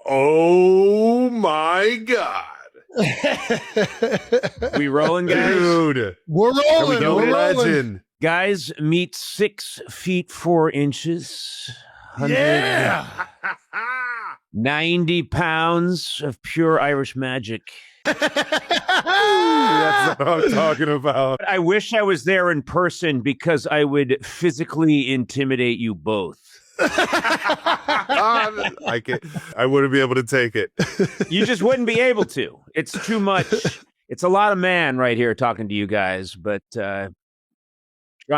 Oh my God. We rolling, guys? Dude. We're rolling. We're rolling. legend. Guys, meet 6 feet 4 inches. Yeah. 90 pounds of pure Irish magic. That's what I'm talking about. I wish I was there in person because I would physically intimidate you both. I wouldn't be able to take it. You just wouldn't be able to. It's too much. It's a lot of man right here talking to you guys, but try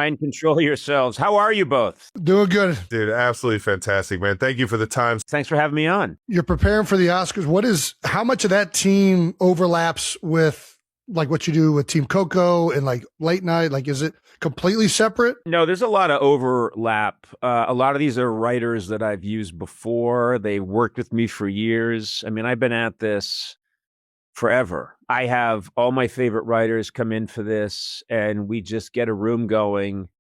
and control yourselves. How are you both? Doing good. Dude, absolutely fantastic, man. Thank you for the time. Thanks for having me on. You're preparing for the Oscars. How much of that team overlaps with like what you do with Team Coco and like late night? Like, is it completely separate? No, there's a lot of overlap. A lot of these are writers that I've used before. They worked with me for years. I mean, I've been at this forever. I have all my favorite writers come in for this, and we just get a room going.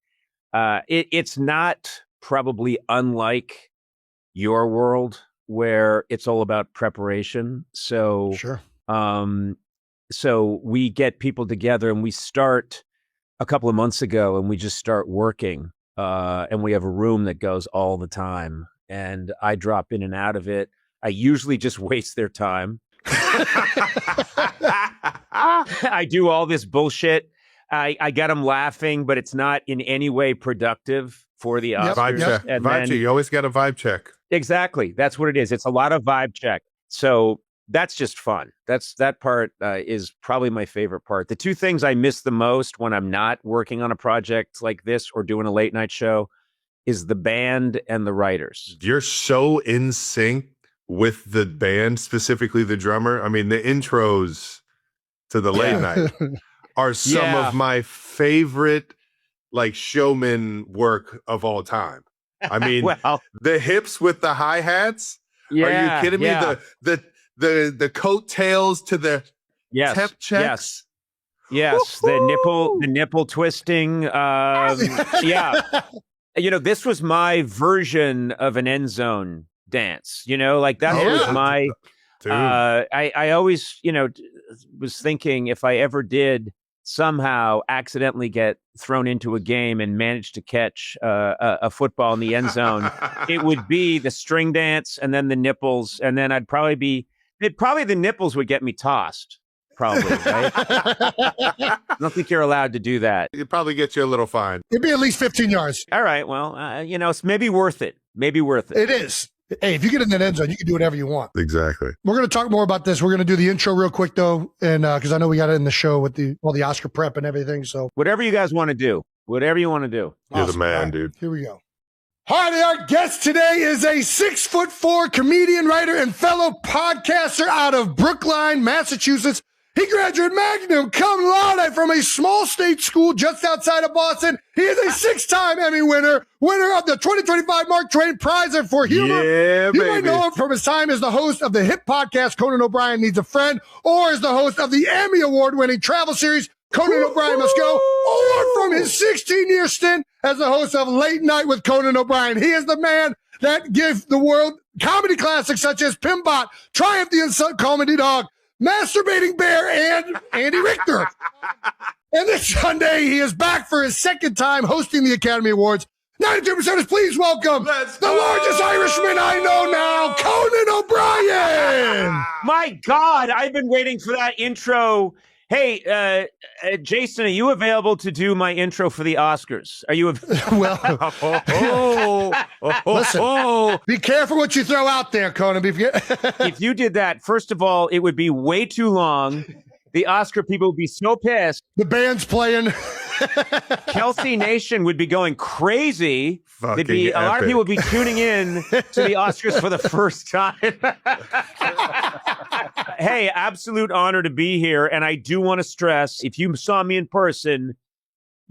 It's not probably unlike your world where it's all about preparation. So, Sure. So we get people together and we start a couple of months ago and we just start working. And we have a room that goes all the time. And I drop in and out of it. I usually just waste their time. I do all this bullshit. I get them laughing, but it's not in any way productive for the Oscars. Vibe check. And Vibe check. You always got a vibe check. Exactly. That's what it is. It's a lot of vibe check. So that's just fun. That part is probably my favorite part. The two things I miss the most when I'm not working on a project like this or doing a late night show is the band and the writers. You're so in sync with the band, specifically the drummer. I mean, the intros to the late night are some of my favorite like showman work of all time. I mean, Well, the hips with the hi-hats. yeah, Are you kidding me? yeah. The coattails to the Yes, temp checks. yes. The nipple twisting. Yeah. You know, this was my version of an end zone dance. You know, like that was my. Dude. I always, was thinking if I ever did somehow accidentally get thrown into a game and managed to catch a football in the end zone, it would be the string dance and then the nipples, and then the nipples would get me tossed. Probably, right? I don't think you're allowed to do that. It'd probably get you a little fine. It'd be at least 15 yards. All right, well, it's maybe worth it. Maybe worth it. It is. Hey, if you get in that end zone, you can do whatever you want. Exactly. We're going to talk more about this. We're going to do the intro real quick, though, and because I know we got it in the show with all the Oscar prep and everything. So Whatever you guys want to do. Whatever you want to do. You're the Awesome. man, All right, dude. Here we go. Hi, our guest today is a 6'4" comedian, writer, and fellow podcaster out of Brookline, Massachusetts. He graduated magna cum laude from a small state school just outside of Boston. He is a 6-time Emmy winner of the 2025 Mark Twain Prize for Humor. Yeah, You baby. might know him from his time as the host of the hit podcast Conan O'Brien Needs a Friend, or as the host of the Emmy Award-winning travel series Conan O'Brien Must Go, or from his 16-year stint as the host of Late Night with Conan O'Brien. He is the man that gives the world comedy classics such as Pimbot, Triumph the Insult Comedy Dog, Masturbating Bear, and Andy Richter. And this Sunday, he is back for his second time hosting the Academy Awards. 92%, please welcome the largest Irishman I know now, Conan O'Brien. My God, I've been waiting for that intro. Hey, Jason, are you available to do my intro for the Oscars? Are you? Well, listen, be careful what you throw out there, Conan. If you did that, first of all, it would be way too long. The Oscar people would be so pissed. The band's playing. Kelsey Nation would be going crazy. Fucking A lot of epic. people would be tuning in to the Oscars for the first time. Hey, absolute honor to be here. And I do want to stress, if you saw me in person,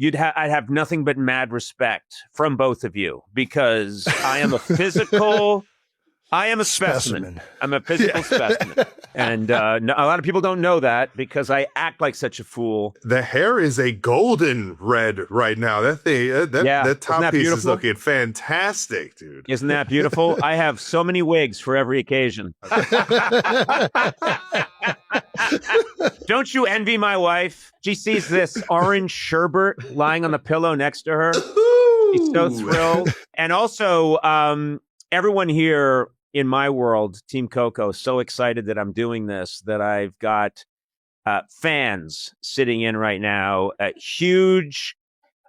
I'd have nothing but mad respect from both of you, because I am a physical I am a specimen. I'm a physical specimen. And a lot of people don't know that because I act like such a fool. The hair is a golden red right now. That thing, that top piece is looking fantastic, dude. Isn't that beautiful? I have so many wigs for every occasion. Don't you envy my wife? She sees this orange sherbet lying on the pillow next to her. She's so thrilled. And also, everyone here in my world, Team Coco, so excited that I'm doing this, that I've got fans sitting in right now, huge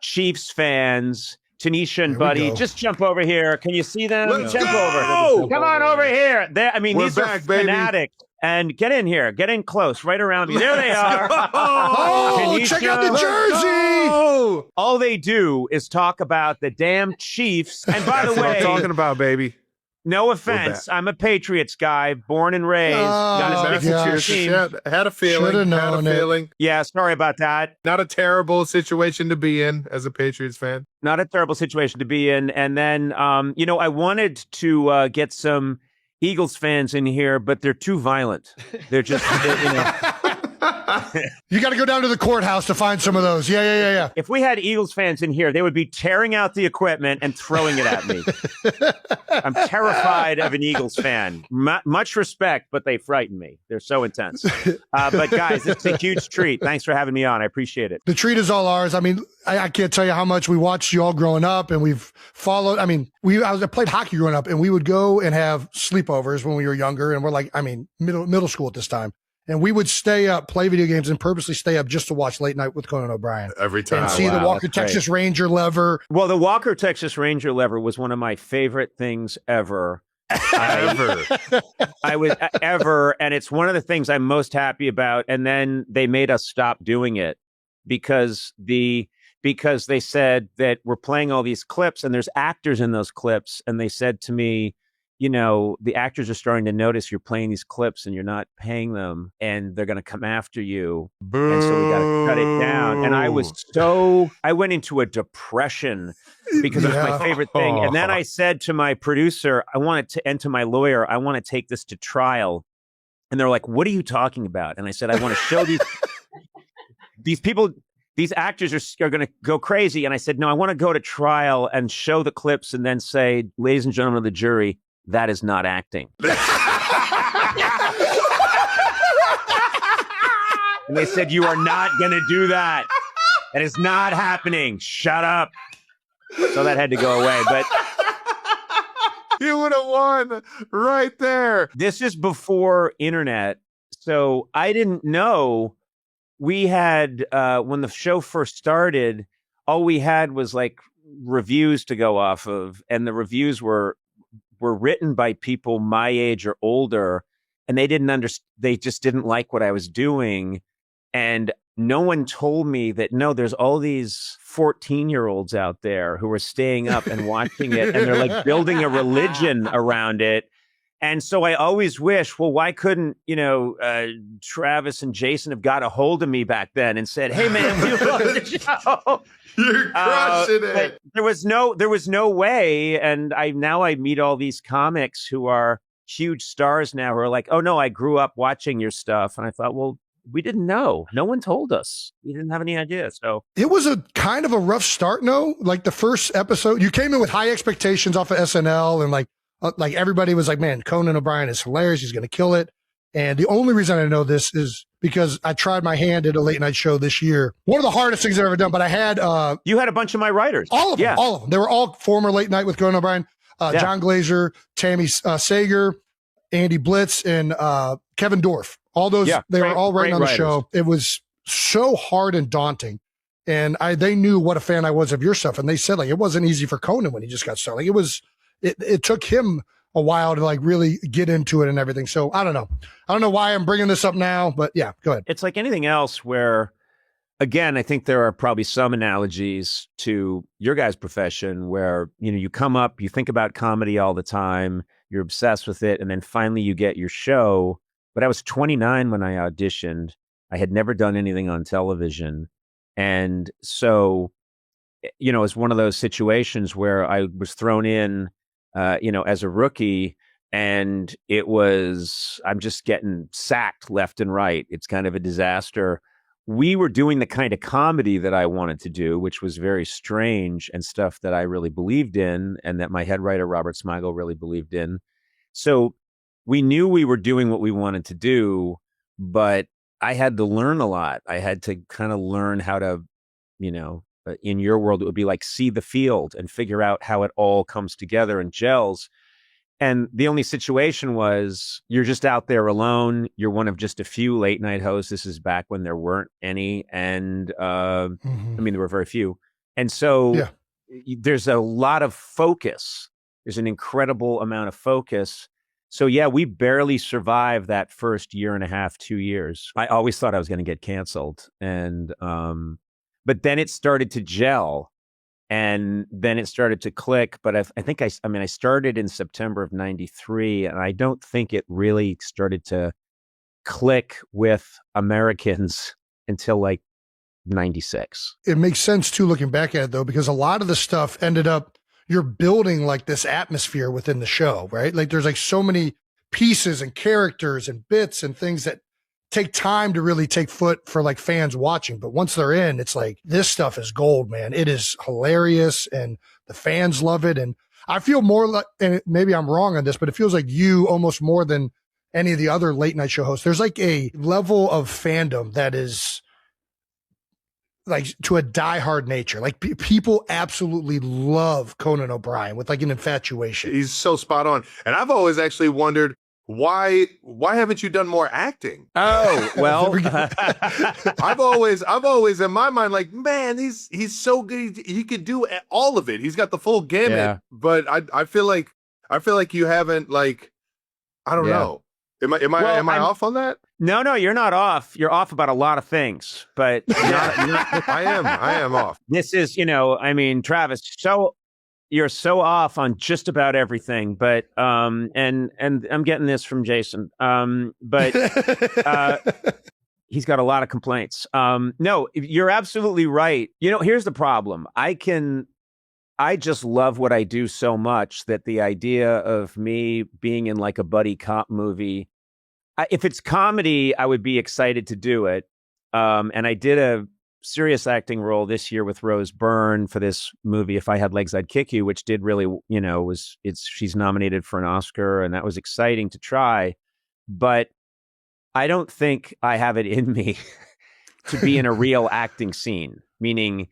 Chiefs fans. Tanisha and Buddy, just jump over here. Can you see them? Let's jump go! over. Come on over here. These back, are fanatics. Baby. And get in here. Get in close, right around me. There they are. Oh, check out the jersey. All they do is talk about the damn Chiefs. And by the way, what I'm talking about, baby. No offense. I'm a Patriots guy, born and raised. Had a feeling. Yeah, sorry about that. Not a terrible situation to be in as a Patriots fan. Not a terrible situation to be in. And then, I wanted to get some Eagles fans in here, but they're too violent. They're just, You got to go down to the courthouse to find some of those. Yeah. If we had Eagles fans in here, they would be tearing out the equipment and throwing it at me. I'm terrified of an Eagles fan. Much respect, but they frighten me. They're so intense. But guys, it's a huge treat. Thanks for having me on. I appreciate it. The treat is all ours. I mean, I can't tell you how much we watched you all growing up, and we've followed. I mean, I played hockey growing up, and we would go and have sleepovers when we were younger, and we're like, middle school at this time. And we would stay up, play video games, and purposely stay up just to watch Late Night with Conan O'Brien. Every time. And see the Walker Texas Ranger lever. Well, the Walker Texas Ranger lever was one of my favorite things ever. And it's one of the things I'm most happy about. And then they made us stop doing it because they said that we're playing all these clips and there's actors in those clips. And they said to me, the actors are starting to notice you're playing these clips and you're not paying them and they're going to come after you. Boo. And so we got to cut it down. And I went into a depression because it was my favorite thing. And then I said to my producer, and to my lawyer, I want to take this to trial. And they're like, what are you talking about? And I said, I want to show these people, these actors are going to go crazy. And I said, no, I want to go to trial and show the clips and then say, ladies and gentlemen of the jury, that is not acting. And they said, you are not going to do that. That is not happening. Shut up. So that had to go away. But you would have won right there. This is before internet. So I didn't know we had, when the show first started, all we had was like reviews to go off of. And the reviews were written by people my age or older, and they just didn't like what I was doing. And no one told me that, no, there's all these 14-year-olds out there who are staying up and watching it, and they're like building a religion around it. And so I always wish, well, why couldn't, Travis and Jason have got a hold of me back then and said, hey, man, we love the show. You're crushing it. There was no way. And I meet all these comics who are huge stars now who are like, oh, no, I grew up watching your stuff. And I thought, well, we didn't know. No one told us. We didn't have any idea. So it was a kind of a rough start, no? Like the first episode, you came in with high expectations off of SNL and like everybody was like, man, Conan O'Brien is hilarious. He's going to kill it. And the only reason I know this is because I tried my hand at a late night show this year. One of the hardest things I've ever done, but I had, you had a bunch of my writers. All of them. They were all former Late Night with Conan O'Brien, John Glazer, Tammy Sager, Andy Blitz, and Kevin Dorff. All those, they were all writing on the show. It was so hard and daunting. And they knew what a fan I was of your stuff. And they said like, it wasn't easy for Conan when he just got started. Like it took him a while to like really get into it and everything. So I don't know why I'm bringing this up now, but yeah, go ahead. It's like anything else where, again, I think there are probably some analogies to your guys' profession where, you come up, you think about comedy all the time, you're obsessed with it. And then finally you get your show. But I was 29 when I auditioned. I had never done anything on television. And so, it's one of those situations where I was thrown in, as a rookie And I'm just getting sacked left and right. It's kind of a disaster. We were doing the kind of comedy that I wanted to do, which was very strange and stuff that I really believed in and that my head writer, Robert Smigel, really believed in. So we knew we were doing what we wanted to do, but I had to learn a lot. I had to kind of learn how to, in your world, it would be like see the field and figure out how it all comes together and gels. And the only situation was you're just out there alone. You're one of just a few late night hosts. This is back when there weren't any. And I mean, there were very few. And so there's a lot of focus. There's an incredible amount of focus. So yeah, we barely survived that first year and a half, 2 years. I always thought I was going to get canceled. And, but then it started to gel. And then it started to click, but I think I started in September of 93, and I don't think it really started to click with Americans until like 96. It makes sense too, looking back at it though, because a lot of the stuff ended up, you're building like this atmosphere within the show, right? Like there's like so many pieces and characters and bits and things that take time to really take foot for like fans watching. But once they're in, it's like, this stuff is gold, man. It is hilarious and the fans love it. And I feel more like, and maybe I'm wrong on this, but it feels like you almost more than any of the other late night show hosts. There's like a level of fandom that is like to a diehard nature. Like people absolutely love Conan O'Brien with like an infatuation. He's so spot on. And I've always actually wondered, why haven't you done more acting? Oh, well, I've always in my mind, like, man, he's so good. He could do all of it. He's got the full gamut. Yeah. But I feel like you haven't, like, I don't know. Am I off on that? No, you're not off. You're off about a lot of things, but I am off. This is, Travis, you're so off on just about everything, but and I'm getting this from Jason, but he's got a lot of complaints. No, you're absolutely right. Here's the problem. I just love what I do so much that the idea of me being in like a buddy cop movie, if it's comedy, I would be excited to do it. And I did a serious acting role this year with Rose Byrne for this movie, If I Had Legs, I'd Kick You, which did really, she's nominated for an Oscar, and that was exciting to try. But I don't think I have it in me to be in a real acting scene. Meaning,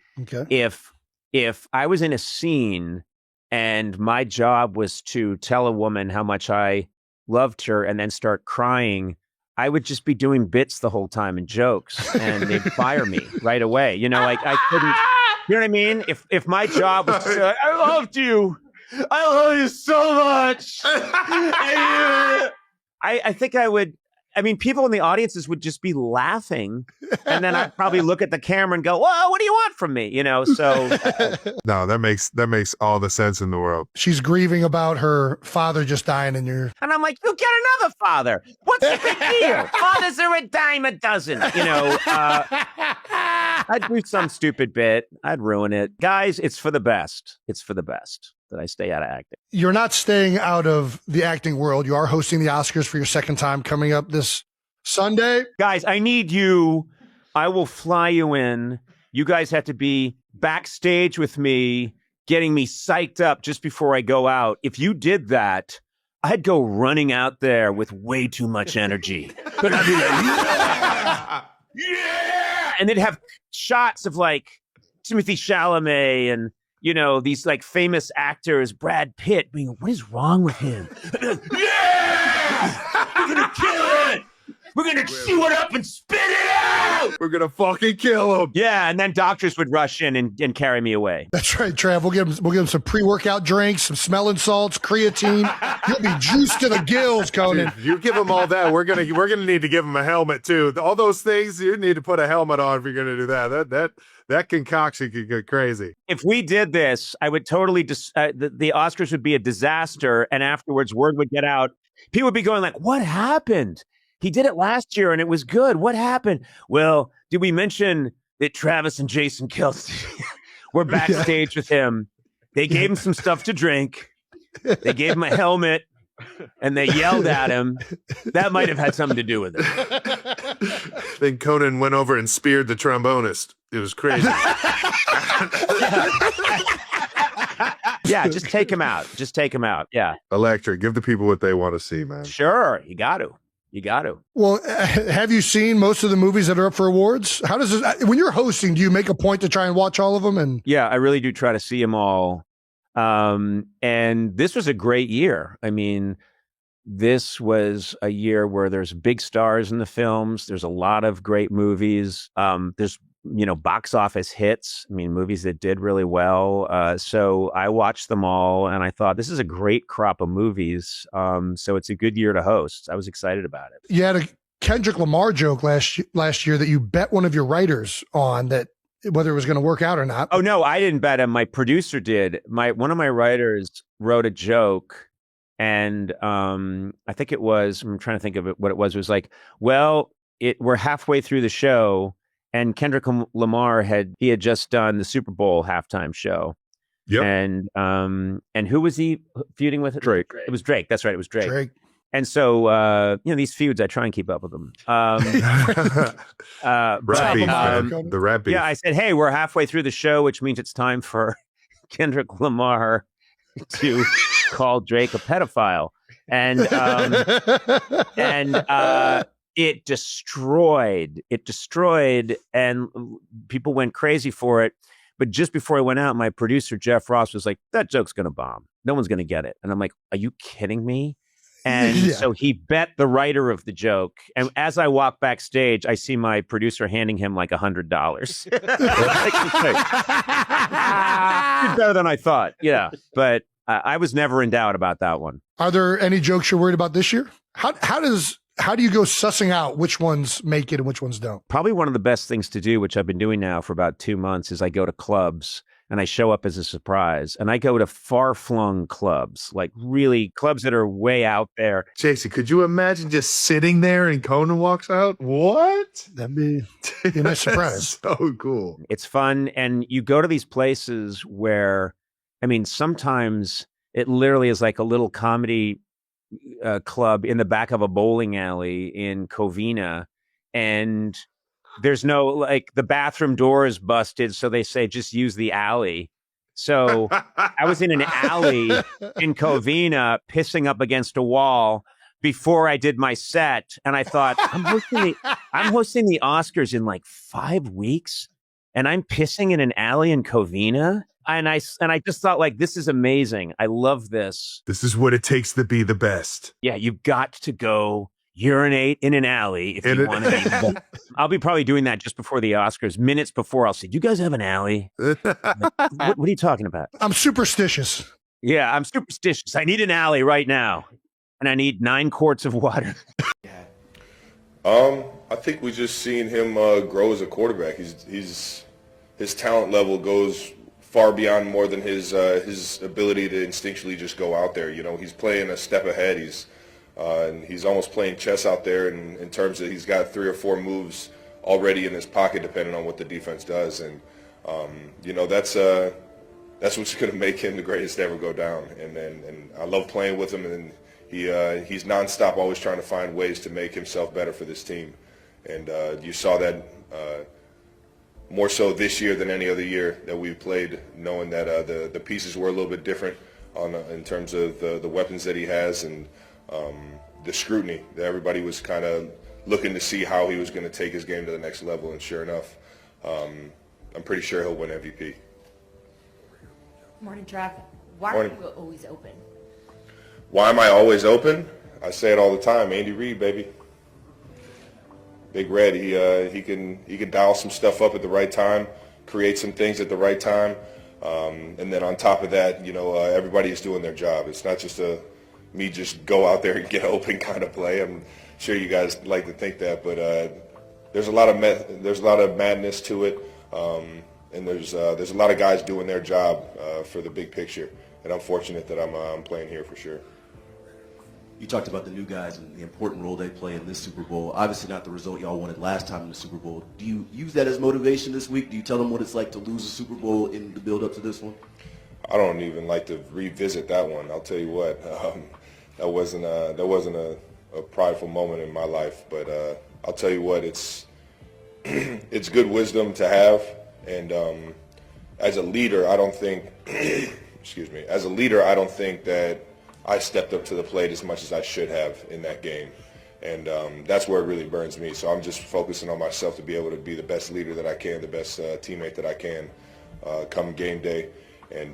if I was in a scene and my job was to tell a woman how much I loved her and then start crying, I would just be doing bits the whole time and jokes, and they'd fire me right away. Like I couldn't, you know what I mean? If my job was to say, I loved you. I love you so much. I think I would, people in the audiences would just be laughing, and then I'd probably look at the camera and go, well, what do you want from me? So. No, that makes all the sense in the world. She's grieving about her father just dying, and I'm like, you'll get another father. What's the big deal? Fathers are a dime a dozen. I'd do some stupid bit. I'd ruin it. Guys, it's for the best. It's for the best that I stay out of acting. You're not staying out of the acting world. You are hosting the Oscars for your second time coming up this Sunday. Guys, I need you. I will fly you in. You guys have to be backstage with me, getting me psyched up just before I go out. If you did that, I'd go running out there with way too much energy. But I'd be like, yeah! And they'd have shots of like Timothée Chalamet and these like famous actors, Brad Pitt, being, what is wrong with him? Yeah! We're gonna kill it! We're gonna chew it up and spit it out! We're gonna fucking kill him. Yeah, and then doctors would rush in and carry me away. That's right, Trav. We'll give him some pre-workout drinks, some smelling salts, creatine. You'll be juiced to the gills, Conan. Dude, you give him all that. We're gonna need to give him a helmet too. All those things, you need to put a helmet on if you're gonna do that. That concoction could get crazy. If we did this, I would totally the Oscars would be a disaster, and afterwards word would get out. People would be going like, what happened? He did it last year and it was good. What happened? Well, did we mention that Travis and Jason Kelsey were backstage with him? They gave him some stuff to drink. They gave him a helmet. and they yelled at him. That might have had something to do with it. Then Conan went over and speared the trombonist. It was crazy. Yeah, just take him out. Just take him out. Yeah. Electric. Give the people what they want to see, man. Sure. You got to. You got to. Well, have you seen most of the movies that are up for awards? How does this, when you're hosting, do you make a point to try and watch all of them? And yeah, I really do try to see them all. And this was a great year. I mean, this was a year where there's big stars in the films. There's a lot of great movies. There's, box office hits. I mean, movies that did really well. So I watched them all and I thought this is a great crop of movies. So it's a good year to host. I was excited about it. You had a Kendrick Lamar joke last year that you bet one of your writers on that whether it was going to work out or not. Oh, no, I didn't bet him. My producer did. One of my writers wrote a joke. And I think it was, I'm trying to think of it, what it was. It was like, well, we're halfway through the show. And Kendrick Lamar had just done the Super Bowl halftime show. Yep. And who was he feuding with? Drake. It was Drake. That's right. It was Drake. Drake. And so, these feuds, I try and keep up with them. Rap beef, man. The rap beef. Yeah, I said, hey, we're halfway through the show, which means it's time for Kendrick Lamar to call Drake a pedophile. And it destroyed, and people went crazy for it. But just before I went out, my producer, Jeff Ross, was like, that joke's going to bomb. No one's going to get it. And I'm like, are you kidding me? And so he bet the writer of the joke. And as I walk backstage, I see my producer handing him like $100. Better than I thought. Yeah. But I was never in doubt about that one. Are there any jokes you're worried about this year? How do you go sussing out which ones make it and which ones don't? Probably one of the best things to do, which I've been doing now for about 2 months, is I go to clubs and I show up as a surprise. And I go to far-flung clubs, like really clubs that are way out there. Jason, could you imagine just sitting there and Conan walks out? What? That'd be a nice surprise. So cool. It's fun. And you go to these places where, I mean, sometimes it literally is like a little comedy club in the back of a bowling alley in Covina, and there's no, like, the bathroom door is busted, so they say just use the alley. So I was in an alley in Covina pissing up against a wall before I did my set, and I thought, I'm hosting the Oscars in like 5 weeks, and I'm pissing in an alley in Covina. And I just thought, like, this is amazing. I love this. This is what it takes to be the best. Yeah, you've got to go urinate in an alley if you want to be. I'll be probably doing that just before the Oscars. Minutes before, I'll say, do you guys have an alley? Like, what are you talking about? I'm superstitious. Yeah, I'm superstitious. I need an alley right now. And I need 9 quarts of water. I think we just seen him grow as a quarterback. His talent level goes far beyond more than his ability to instinctually just go out there. He's playing a step ahead. And he's almost playing chess out there in terms of he's got 3 or 4 moves already in his pocket, depending on what the defense does. And that's what's going to make him the greatest to ever go down. And I love playing with him. And he's nonstop, always trying to find ways to make himself better for this team. And you saw that. More so this year than any other year that we played, knowing that the pieces were a little bit different in terms of the weapons that he has and the scrutiny that everybody was kind of looking to see how he was going to take his game to the next level. And sure enough, I'm pretty sure he'll win MVP. Morning, Trev. Why are you always open? Why am I always open? I say it all the time. Andy Reid, baby. Big Red, he can dial some stuff up at the right time, create some things at the right time, and then on top of that, everybody is doing their job. It's not just me just go out there and get open kind of play. I'm sure you guys like to think that, but there's a lot of madness to it, and there's a lot of guys doing their job for the big picture, and I'm fortunate that I'm playing here for sure. You talked about the new guys and the important role they play in this Super Bowl. Obviously not the result y'all wanted last time in the Super Bowl. Do you use that as motivation this week? Do you tell them what it's like to lose a Super Bowl in the build-up to this one? I don't even like to revisit that one. I'll tell you what. that wasn't a prideful moment in my life. But I'll tell you what, it's it's good wisdom to have, and as a leader, I don't think excuse me, as a leader, I don't think that I stepped up to the plate as much as I should have in that game. And that's where it really burns me. So I'm just focusing on myself to be able to be the best leader that I can, the best teammate that I can come game day. And,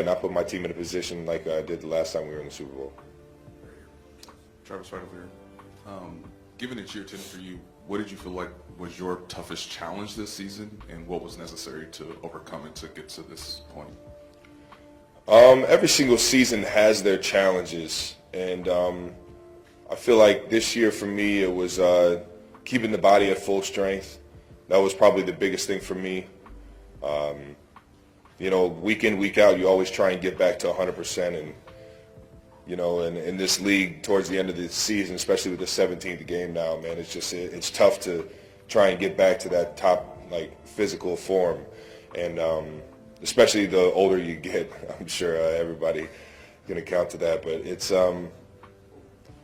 not put my team in a position like I did the last time we were in the Super Bowl. Travis, right over here. Given it's year 10 for you, what did you feel like was your toughest challenge this season, and what was necessary to overcome it to get to this point? Every single season has their challenges, and I feel like this year for me it was keeping the body at full strength. That was probably the biggest thing for me. Week in, week out, you always try and get back to 100%, and in this league towards the end of the season, especially with the 17th game now, man, it's tough to try and get back to that top physical form, and especially the older you get. I'm sure everybody can account to that, but it's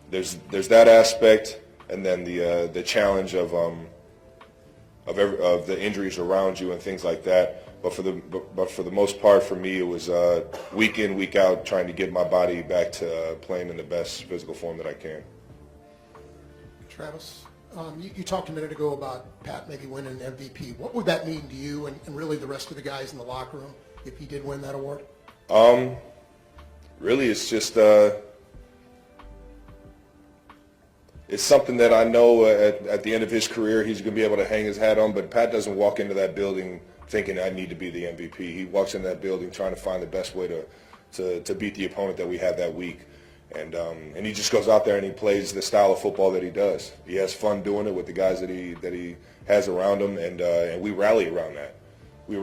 there's that aspect, and then the challenge of the injuries around you and things like that. But for the most part, for me, it was week in, week out, trying to get my body back to playing in the best physical form that I can. Travis, you talked a minute ago about Pat maybe winning an MVP. What would that mean to you and really the rest of the guys in the locker room if he did win that award? Really, it's just it's something that I know at the end of his career he's going to be able to hang his hat on. But Pat doesn't walk into that building thinking I need to be the MVP. He walks in that building trying to find the best way to beat the opponent that we have that week. And he just goes out there and he plays the style of football that he does. He has fun doing it with the guys that he has around him, and we rally around that. We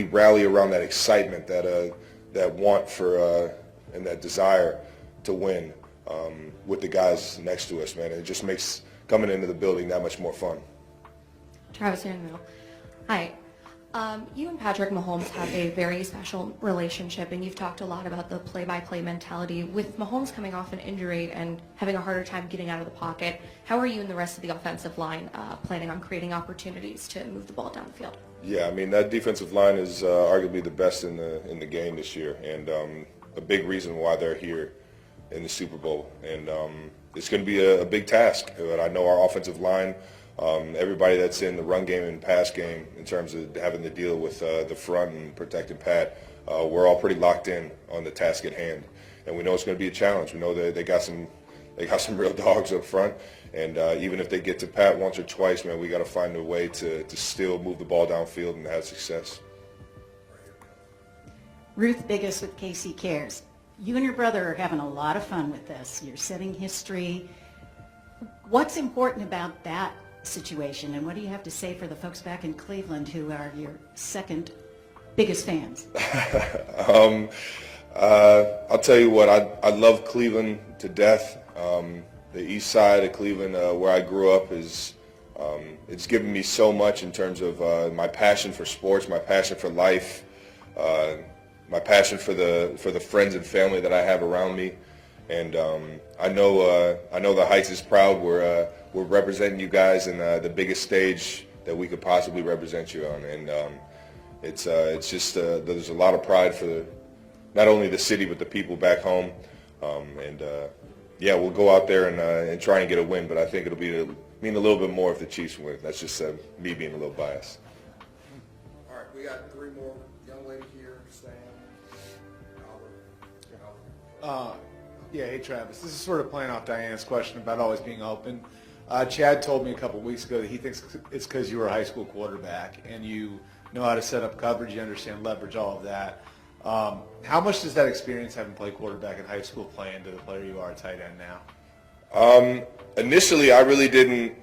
rally around that excitement, that want for and that desire to win with the guys next to us, man. It just makes coming into the building that much more fun. Travis, here in the middle. Hi. You and Patrick Mahomes have a very special relationship, and you've talked a lot about the play-by-play mentality. With Mahomes coming off an injury and having a harder time getting out of the pocket, how are you and the rest of the offensive line planning on creating opportunities to move the ball down the field? Yeah, I mean, that defensive line is arguably the best in the game this year, and a big reason why they're here in the Super Bowl. And it's going to be a big task. But I know our offensive line, everybody that's in the run game and pass game in terms of having to deal with the front and protecting Pat, we're all pretty locked in on the task at hand. And we know it's going to be a challenge. We know that they got some real dogs up front. And even if they get to Pat once or twice, man, we got to find a way to still move the ball downfield and have success. Ruth Biggis with KC Cares. You and your brother are having a lot of fun with this. You're setting history. What's important about that situation, and what do you have to say for the folks back in Cleveland who are your second biggest fans? I'll tell you what, I love Cleveland to death. The east side of Cleveland, where I grew up, it's given me so much in terms of my passion for sports, my passion for life, my passion for the friends and family that I have around me. And I know the Heights is proud. We're representing you guys in the biggest stage that we could possibly represent you on, and it's just there's a lot of pride for not only the city but the people back home. We'll go out there and try and get a win, but I think it'll mean a little bit more if the Chiefs win. That's just me being a little biased. All right, we got three more. Young lady here, Sam, Albert. Hey Travis, this is sort of playing off Diana's question about always being open. Chad told me a couple weeks ago that he thinks it's because you were a high school quarterback and you know how to set up coverage, you understand leverage, all of that. How much does that experience having played quarterback in high school play into the player you are at tight end now? Initially, I really didn't.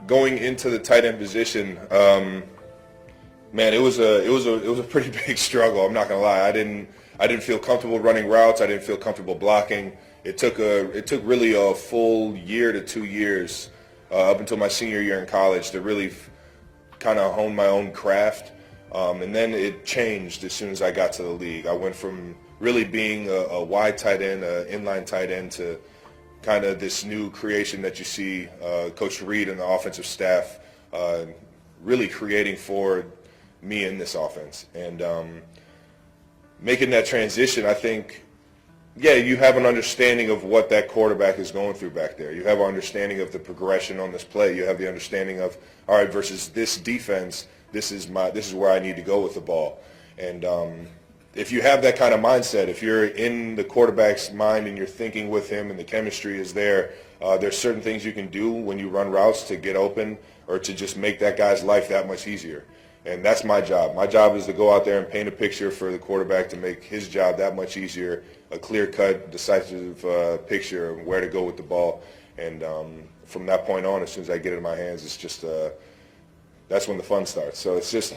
Going into the tight end position, man, it was a pretty big struggle. I'm not gonna lie. I didn't feel comfortable running routes. I didn't feel comfortable blocking. It took really a full year to 2 years up until my senior year in college to really kind of hone my own craft. And then it changed as soon as I got to the league. I went from really being a wide tight end, an inline tight end, to kind of this new creation that you see Coach Reed and the offensive staff really creating for me in this offense. And making that transition, I think, yeah, you have an understanding of what that quarterback is going through back there. You have an understanding of the progression on this play. You have the understanding of, all right, versus this defense, this is where I need to go with the ball. And if you have that kind of mindset, if you're in the quarterback's mind and you're thinking with him and the chemistry is there, there's certain things you can do when you run routes to get open or to just make that guy's life that much easier. And that's my job. My job is to go out there and paint a picture for the quarterback to make his job that much easier, a clear-cut, decisive picture of where to go with the ball. And from that point on, as soon as I get it in my hands, it's just that's when the fun starts. So it's just,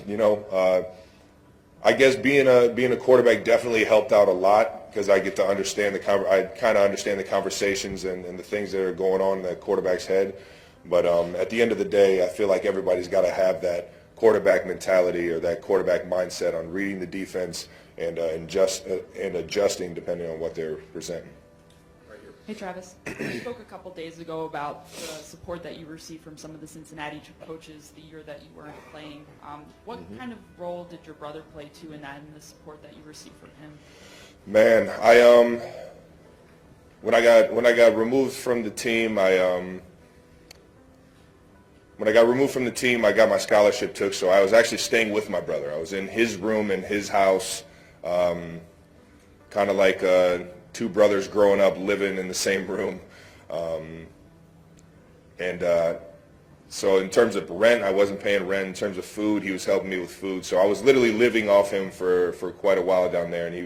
I guess being a quarterback definitely helped out a lot because I get to understand I kind of understand the conversations and the things that are going on in the quarterback's head. But at the end of the day, I feel like everybody's got to have that quarterback mentality or that quarterback mindset on reading the defense and adjusting depending on what they're presenting. Hey Travis, you spoke a couple days ago about the support that you received from some of the Cincinnati coaches the year that you weren't playing. What kind of role did your brother play too in that, and the support that you received from him? Man, when I got removed from the team, I got my scholarship took, so I was actually staying with my brother. I was in his room in his house, kind of like two brothers growing up living in the same room. So in terms of rent, I wasn't paying rent. In terms of food, he was helping me with food. So I was literally living off him for quite a while down there, and he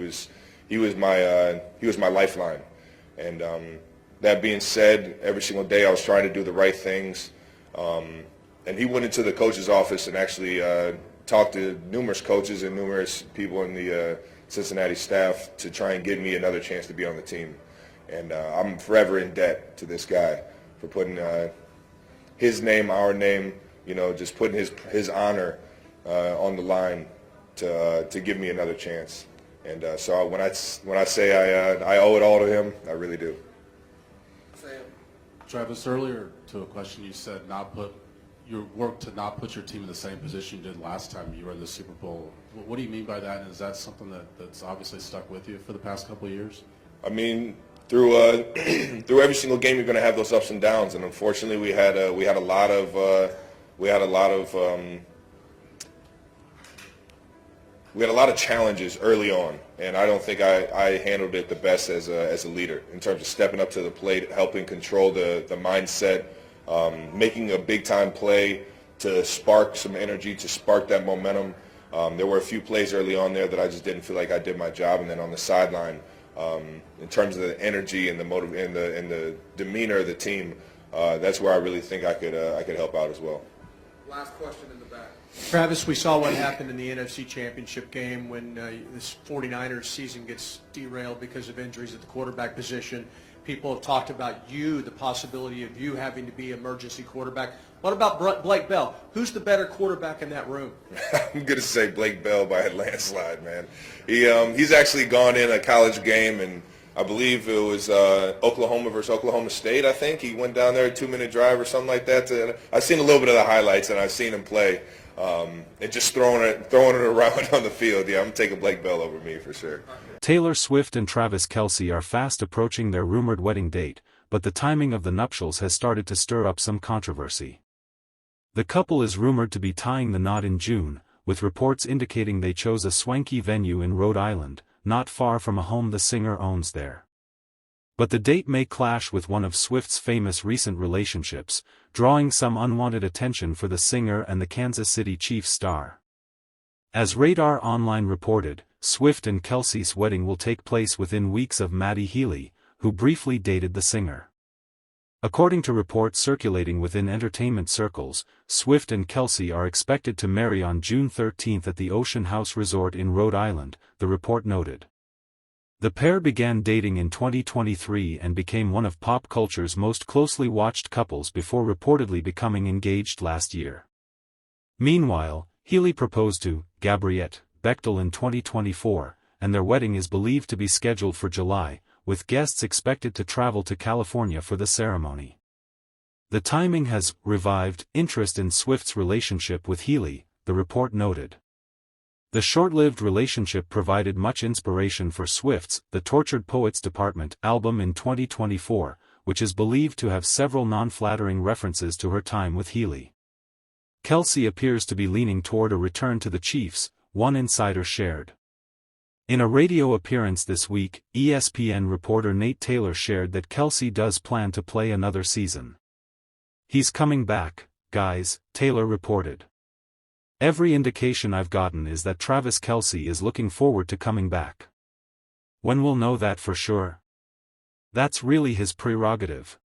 was my lifeline. And that being said, every single day I was trying to do the right things. And he went into the coach's office and actually talked to numerous coaches and numerous people in the Cincinnati staff to try and give me another chance to be on the team. And I'm forever in debt to this guy for putting his name, our name, just putting his honor on the line to give me another chance. And so when I say I owe it all to him, I really do. Travis, earlier to a question you said your work to not put your team in the same position you did last time you were in the Super Bowl. What do you mean by that? And is that something that's obviously stuck with you for the past couple of years? I mean, through every single game you're going to have those ups and downs, and unfortunately we had a lot of challenges early on, and I don't think I handled it the best as a leader in terms of stepping up to the plate, helping control the mindset, making a big-time play to spark some energy, to spark that momentum. There were a few plays early on there that I just didn't feel like I did my job, and then on the sideline, in terms of the energy and the motive and the demeanor of the team, that's where I really think I could help out as well. Last question in the back. Travis, we saw what happened in the NFC Championship game when this 49ers season gets derailed because of injuries at the quarterback position. People have talked about the possibility of you having to be emergency quarterback. What about Blake Bell? Who's the better quarterback in that room? I'm going to say Blake Bell by a landslide, man. He's actually gone in a college game, and I believe it was Oklahoma versus Oklahoma State, I think. He went down there, a 2-minute drive or something like that. I've seen a little bit of the highlights, and I've seen him play. And just throwing it around on the field. Yeah, I'm taking Blake Bell over me for sure. Taylor Swift and Travis Kelce are fast approaching their rumored wedding date, but the timing of the nuptials has started to stir up some controversy. The couple is rumored to be tying the knot in June, with reports indicating they chose a swanky venue in Rhode Island, not far from a home the singer owns there. But the date may clash with one of Swift's famous recent relationships, drawing some unwanted attention for the singer and the Kansas City Chiefs star. As Radar Online reported, Swift and Kelce's wedding will take place within weeks of Maddie Healy, who briefly dated the singer. According to reports circulating within entertainment circles, Swift and Kelce are expected to marry on June 13 at the Ocean House Resort in Rhode Island, the report noted. The pair began dating in 2023 and became one of pop culture's most closely watched couples before reportedly becoming engaged last year. Meanwhile, Healy proposed to Gabriette Bechtel in 2024, and their wedding is believed to be scheduled for July, with guests expected to travel to California for the ceremony. The timing has revived interest in Swift's relationship with Healy, the report noted. The short-lived relationship provided much inspiration for Swift's The Tortured Poets Department album in 2024, which is believed to have several non-flattering references to her time with Healy. Kelsey appears to be leaning toward a return to the Chiefs, one insider shared. In a radio appearance this week, ESPN reporter Nate Taylor shared that Kelsey does plan to play another season. "He's coming back, guys," Taylor reported. "Every indication I've gotten is that Travis Kelce is looking forward to coming back. When we'll know that for sure? That's really his prerogative."